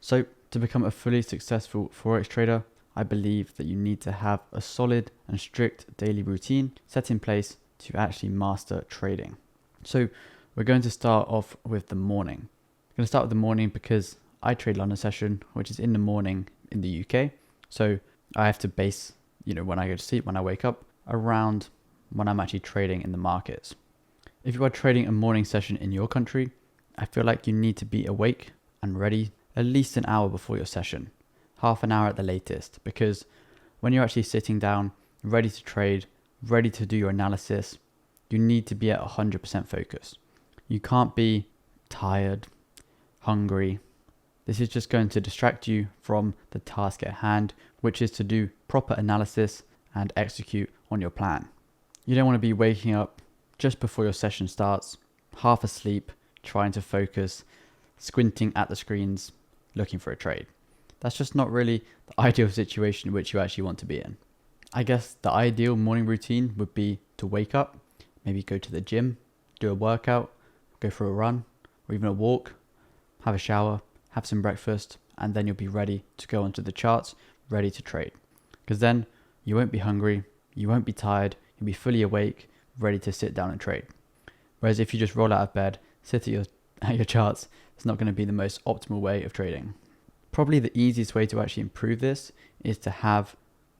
So to become a fully successful Forex trader, I believe that you need to have a solid and strict daily routine set in place to actually master trading. So we're going to start off with the morning. I'm going to start with the morning because I trade London session, which is in the morning in the UK. So I have to base, when I go to sleep, when I wake up, around when I'm actually trading in the markets. If you are trading a morning session in your country, I feel like you need to be awake and ready at least an hour before your session, half an hour at the latest, because when you're actually sitting down, ready to trade, ready to do your analysis, you need to be at 100% focus. You can't be tired, hungry. This is just going to distract you from the task at hand, which is to do proper analysis and execute on your plan. You don't want to be waking up just before your session starts, half asleep, trying to focus, squinting at the screens, looking for a trade. That's just not really the ideal situation which you actually want to be in. I guess the ideal morning routine would be to wake up, maybe go to the gym, do a workout, go for a run, or even a walk, have a shower, have some breakfast, and then you'll be ready to go onto the charts, ready to trade. Because then you won't be hungry, you won't be tired, you'll be fully awake, ready to sit down and trade. Whereas if you just roll out of bed, sit at your charts, it's not going to be the most optimal way of trading. Probably the easiest way to actually improve this is to have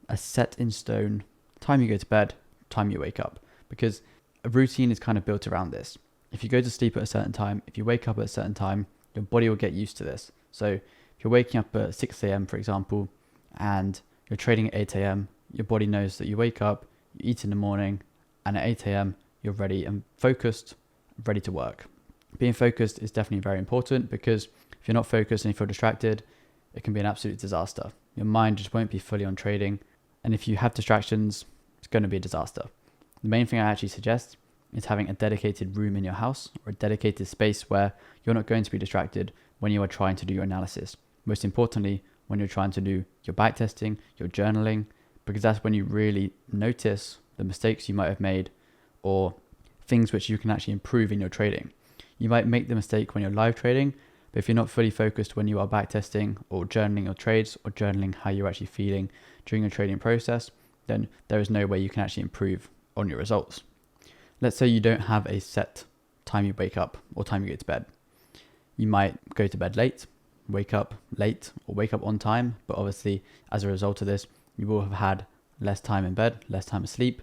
a set in stone time you go to bed, time you wake up, because a routine is kind of built around this. If you go to sleep at a certain time, if you wake up at a certain time, your body will get used to this. So if you're waking up at 6 a.m., for example, and you're trading at 8 a.m., your body knows that you wake up, you eat in the morning, and at 8 a.m., you're ready and focused, ready to work. Being focused is definitely very important, because if you're not focused and if you're distracted, it can be an absolute disaster. Your mind just won't be fully on trading. And if you have distractions, it's going to be a disaster. The main thing I actually suggest is having a dedicated room in your house, or a dedicated space where you're not going to be distracted when you are trying to do your analysis. Most importantly, when you're trying to do your backtesting, your journaling, because that's when you really notice the mistakes you might have made or things which you can actually improve in your trading. You might make the mistake when you're live trading, but if you're not fully focused when you are backtesting or journaling your trades or journaling how you're actually feeling during your trading process, then there is no way you can actually improve on your results. Let's say you don't have a set time you wake up or time you go to bed. You might go to bed late, wake up late, or wake up on time, but obviously as a result of this, you will have had less time in bed, less time asleep,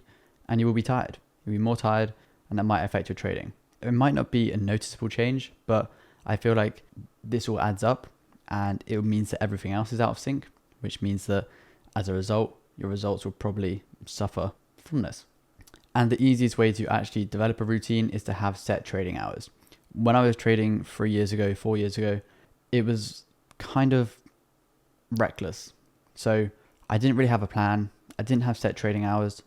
and you will be tired. You'll be more tired, and that might affect your trading. It might not be a noticeable change, but I feel like this all adds up, and it means that everything else is out of sync, which means that as a result, your results will probably suffer from this. And the easiest way to actually develop a routine is to have set trading hours. When I was trading 4 years ago, it was kind of reckless. So I didn't really have a plan. I didn't have set trading hours.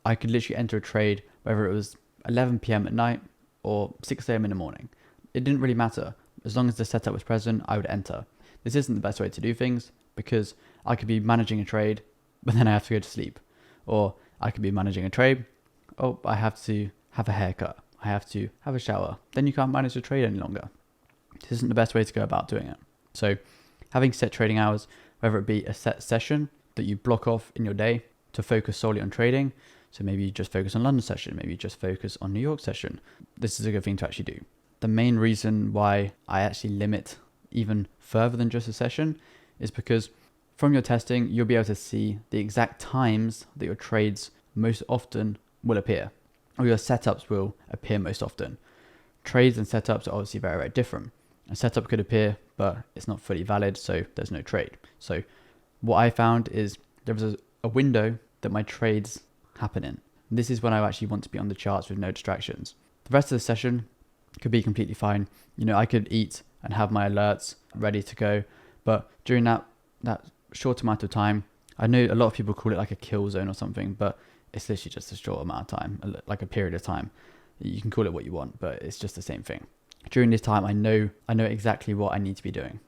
I could literally enter a trade, whether it was 11 p.m. at night or 6 a.m. in the morning. It didn't really matter. As long as the setup was present, I would enter. This isn't the best way to do things, because I could be managing a trade, but then I have to go to sleep. Or I could be managing a trade, oh, I have to have a haircut. I have to have a shower. Then you can't manage the trade any longer. This isn't the best way to go about doing it. So having set trading hours, whether it be a set session that you block off in your day to focus solely on trading. So maybe you just focus on London session, maybe you just focus on New York session. This is a good thing to actually do. The main reason why I actually limit even further than just a session is because from your testing, you'll be able to see the exact times that your trades most often will appear, or your setups will appear most often. Trades and setups are obviously very, very different. A setup could appear, but it's not fully valid, so there's no trade. So what I found is there was a window that my trades happen in. This is when I actually want to be on the charts with no distractions. The rest of the session could be completely fine. I could eat and have my alerts ready to go, but during that short amount of time, I know a lot of people call it like a kill zone or something, but it's literally just a short amount of time, like a period of time. You can call it what you want, but it's just the same thing. During this time, I know exactly what I need to be doing.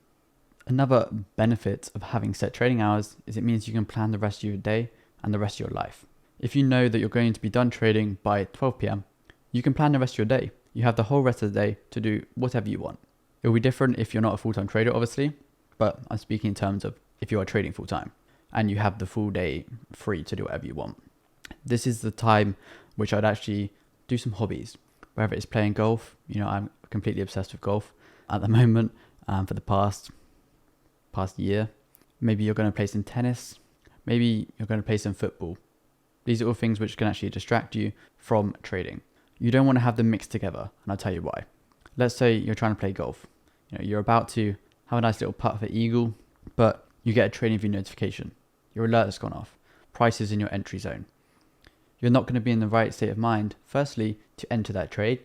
Another benefit of having set trading hours is it means you can plan the rest of your day and the rest of your life. If you know that you're going to be done trading by 12 p.m, you can plan the rest of your day. You have the whole rest of the day to do whatever you want. It will be different if you're not a full-time trader, obviously, but I'm speaking in terms of if you are trading full time and you have the full day free to do whatever you want. This is the time which I'd actually do some hobbies, whether it's playing golf. I'm completely obsessed with golf at the moment, for the past year. Maybe you're going to play some tennis. Maybe you're going to play some football. These are all things which can actually distract you from trading. You don't want to have them mixed together, and I'll tell you why. Let's say you're trying to play golf. You're about to have a nice little putt for eagle, but you get a trading view notification. Your alert has gone off. Price is in your entry zone. You're not going to be in the right state of mind, firstly, to enter that trade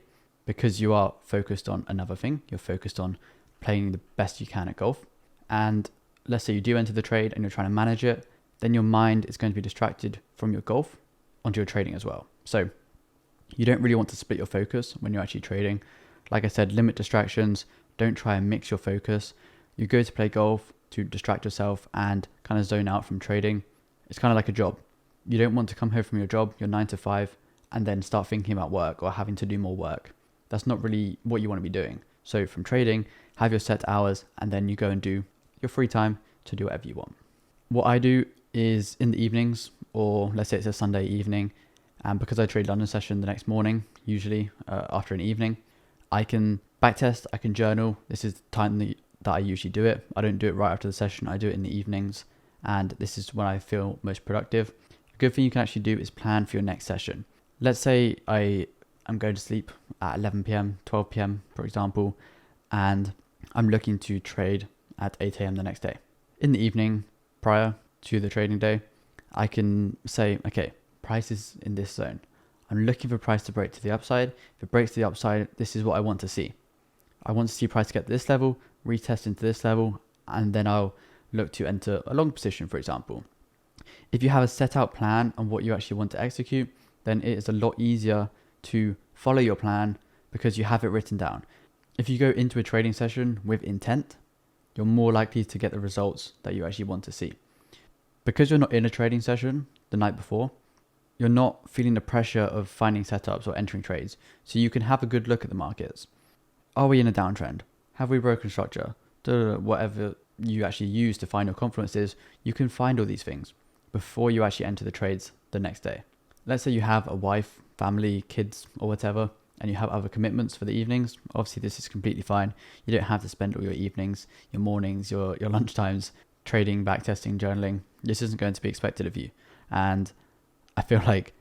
because you are focused on another thing. You're focused on playing the best you can at golf. And let's say you do enter the trade and you're trying to manage it, then your mind is going to be distracted from your golf onto your trading as well. So you don't really want to split your focus when you're actually trading. Like I said, limit distractions. Don't try and mix your focus. You go to play golf to distract yourself and kind of zone out from trading. It's kind of like a job. You don't want to come home from your job, your 9 to 5, and then start thinking about work or having to do more work. That's not really what you want to be doing. So from trading, have your set hours and then you go and do your free time to do whatever you want. What I do is in the evenings, or let's say it's a Sunday evening, and because I trade London session the next morning, usually after an evening, I can backtest, I can journal. This is the time that I usually do it. I don't do it right after the session. I do it in the evenings, and this is when I feel most productive. A good thing you can actually do is plan for your next session. Let's say I'm going to sleep at 11 p.m., 12 p.m., for example, and I'm looking to trade at 8 a.m. the next day. In the evening, prior to the trading day, I can say, okay, price is in this zone. I'm looking for price to break to the upside. If it breaks to the upside, this is what I want to see. I want to see price get to this level, retest into this level, and then I'll look to enter a long position, for example. If you have a set out plan on what you actually want to execute, then it is a lot easier to follow your plan because you have it written down. If you go into a trading session with intent, you're more likely to get the results that you actually want to see. Because you're not in a trading session the night before, you're not feeling the pressure of finding setups or entering trades. So you can have a good look at the markets. Are we in a downtrend? Have we broken structure? Whatever you actually use to find your confluence is, you can find all these things before you actually enter the trades the next day. Let's say you have a wife, family, kids, or whatever, and you have other commitments for the evenings. Obviously, this is completely fine. You don't have to spend all your evenings, your mornings, your lunchtimes trading, backtesting, journaling. This isn't going to be expected of you. And I feel like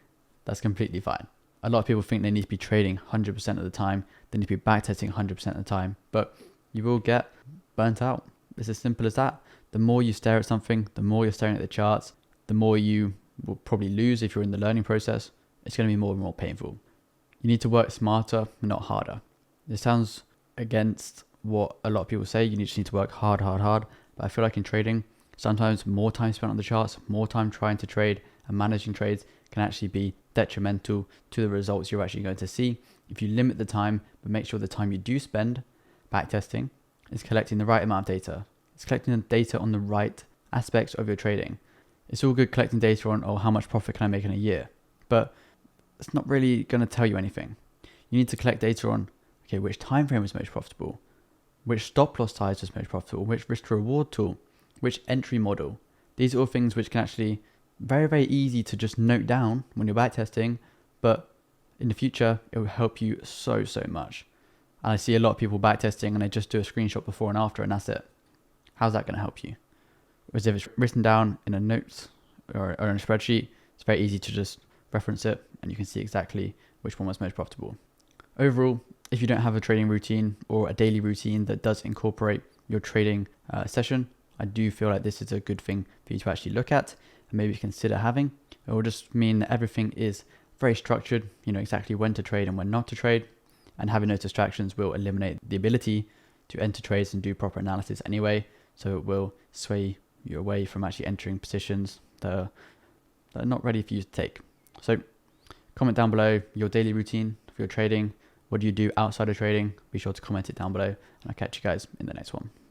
that's completely fine. A lot of people think they need to be trading 100% of the time. They need to be backtesting 100% of the time. But you will get burnt out. It's as simple as that. The more you stare at something, the more you're staring at the charts, the more you will probably lose if you're in the learning process. It's going to be more and more painful. You need to work smarter, not harder. This sounds against what a lot of people say. You just need to work hard. But I feel like in trading, sometimes more time spent on the charts, more time trying to trade and managing trades can actually be detrimental to the results you're actually going to see. If you limit the time, but make sure the time you do spend backtesting is collecting the right amount of data. It's collecting the data on the right aspects of your trading. It's all good collecting data on, how much profit can I make in a year? But it's not really going to tell you anything. You need to collect data on, okay, which time frame was most profitable? Which stop loss size was most profitable? Which risk to reward tool? Which entry model? These are all things which can actually very, very easy to just note down when you're backtesting, but in the future, it will help you so much. And I see a lot of people backtesting and they just do a screenshot before and after and that's it. How's that going to help you? Whereas if it's written down in a note or in a spreadsheet, it's very easy to just reference it and you can see exactly which one was most profitable. Overall, if you don't have a trading routine or a daily routine that does incorporate your trading session, I do feel like this is a good thing for you to actually look at and maybe consider having. It will just mean that everything is very structured, you know exactly when to trade and when not to trade, and having no distractions will eliminate the ability to enter trades and do proper analysis anyway, so it will sway you away from actually entering positions that are not ready for you to take. So comment down below your daily routine for your trading. What do you do outside of trading? Be sure to comment it down below and I'll catch you guys in the next one.